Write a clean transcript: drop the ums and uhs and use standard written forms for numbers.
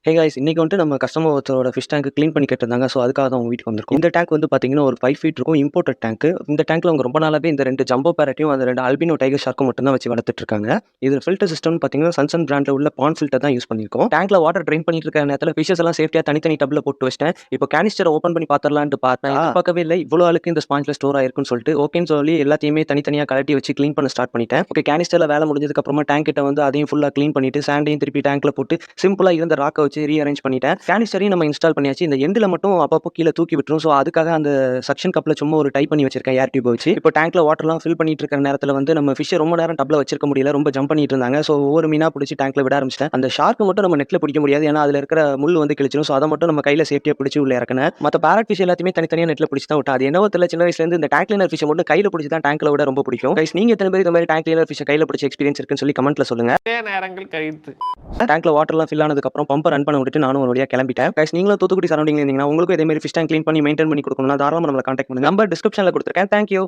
Hey guys, இன்னைக்கு வந்துட்டு நம்ம கஸ்டமர் ஒருத்தரோட ஃபிஷ் டேங்க் க்ளீன் பண்ணி கேட்டிருந்தாங்க. ஸோ அதுக்காக தான் உங்க வீட்டுக்கு வந்திருக்கோம். இந்த டேங்க் வந்து பார்த்தீங்கன்னா ஒரு 5 ஃபீட் இருக்கும். Imported tank. இந்த டேங்க்ல அவங்க ரொம்ப நாளாவே இந்த 2 ஜம்போ பேரட்டையும் அந்த 2 அல்பினோ டைகர் ஷார்க்கும் மட்டும் தான் வச்சு வளர்த்துட்டு இருக்காங்க. இது ஃபில்டர் சிஸ்டம்னு பார்த்தீங்கன்னா சன்சன் பிராண்ட்ல உள்ள பாண்ட் ஃபில்டர் தான் யூஸ் பண்ணியிருக்கோம். டேங்க்ல வாட்டர் ட்ரெயின் பண்ணிட்டு இருக்க நேரத்தில் ஃபிஷஸ் எல்லாம் சேஃப்டியா தனித்தனி டப்ல போட்டு வச்சிட்டேன். இப்போ கேனிஸ்டரை ஓப்பன் பண்ணி பார்த்துடலான்ட்டு பார்த்தேன். பார்க்கவே இல்லை இவ்வளோ அழுக்கு இந்த ஸ்பாஞ்சில் ஸ்டோர் ஆயிருக்குன்னு சொல்லிட்டு ஓகேன்னு சொல்லி எல்லாத்தையுமே தனித்தனியாக கலட்டி வச்சு க்ளீன் பண்ண ஸ்டார்ட் பண்ணிட்டேன். ஓகே, கேனிஸ்டரில் வேலை முடிஞ்சதுக்கு அப்புறமா டேங்க் கிட்ட வந்து அதையும் ஃபுல்லாக க்ளீன் பண்ணிட்டு சாண்டையும் திருப்பி டேங்க்ல போட்டு சிம்பிளாக இருந்த ராக்கை வச்சு ரீஅரேஞ்ச் பண்ணிட்டேன். கேனிஸ்டரையும் நம்ம இன்ஸ்டால் பண்ணியாச்சு. இந்த எண்டில் மட்டும் அப்பப்போ கீழே தூக்கி விட்டுரும். ஸோ அதுக்காக அந்த சக்ஷன் கப்பில் சும்மா ஒரு டைப் பண்ணி வச்சிருக்கேன் ஏர் டியூப் வச்சு. இப்போ டேங்க்ல வாட்டர்லாம் ஃபில் பண்ணிட்டு இருக்கிற நேரத்தில் வந்து நம்ம ஃபிஷ் ரொம்ப நேரம் டப்ல வச்சிருக்க முடியல, ரொம்ப ஜம்ப் பண்ணிட்டு இருந்தாங்க. ஸோ ஒவ்வொரு மீனா பிடிச்சி டேங்க்ல விட ஆரம்பிச்சிட்டேன். அந்த ஷார்க் மட்டும் நம்ம நெட்ல பிடிக்க முடியாது, ஏன்னா அதில் இருக்கிற முள் வந்து கிழிச்சிடும். ஸோ அதை மட்டும் நம்ம கையில் சேஃப்டியாக பிடிச்சி உள்ள இறக்கினேன். மற்ற பேரட் ஃபிஷ் எல்லாத்தையுமே தனித்தனியாக நெட்ல பிடிச்சி தான் விட்டேன். அது என்னவோ தெரியல, சின்ன வயசுலேருந்து இந்த டேங்க் கிளீனர் ஃபிஷ் மட்டும் கையில் பிடிச்சி தான் டேங்க்ல விட ரொம்ப பிடிக்கும். கைஸ், நீங்க எத்தனை பேர் இந்த மாதிரி டேங்க் கிளீனர் ஃபிஷ் கையில் பிடிச்ச எக்ஸ்பீரியன்ஸ் இருக்குன்னு சொல்லி கமெண்ட்ல சொல்லுங்க. நேரங்கள் கழித்து டேங்க்ல வாட்டர்லாம் ஃபில் ஆனதுக்கு அப்புறம் பம்பர் ரன் பண்ண விட்டுட்டு நானும் ஒரு வழியா கிளம்பிட்டேன். கைஸ், நீங்களும் தூத்துக்குடி சரௌண்டிங்ல இருந்தீங்கன்னா உங்களுக்கும் இதே மாதிரி ஃபிஷ் டேங்க் க்ளீன் பண்ணி மெயின்டைன் பண்ணி கொடுக்கணும்னா தாராளமாக நம்மளை கான்டாக்ட் பண்ணுங்க. நம்பர் டிஸ்கிரிப்ஷன்ல கொடுத்துருக்கேன். தேங்க்யூ.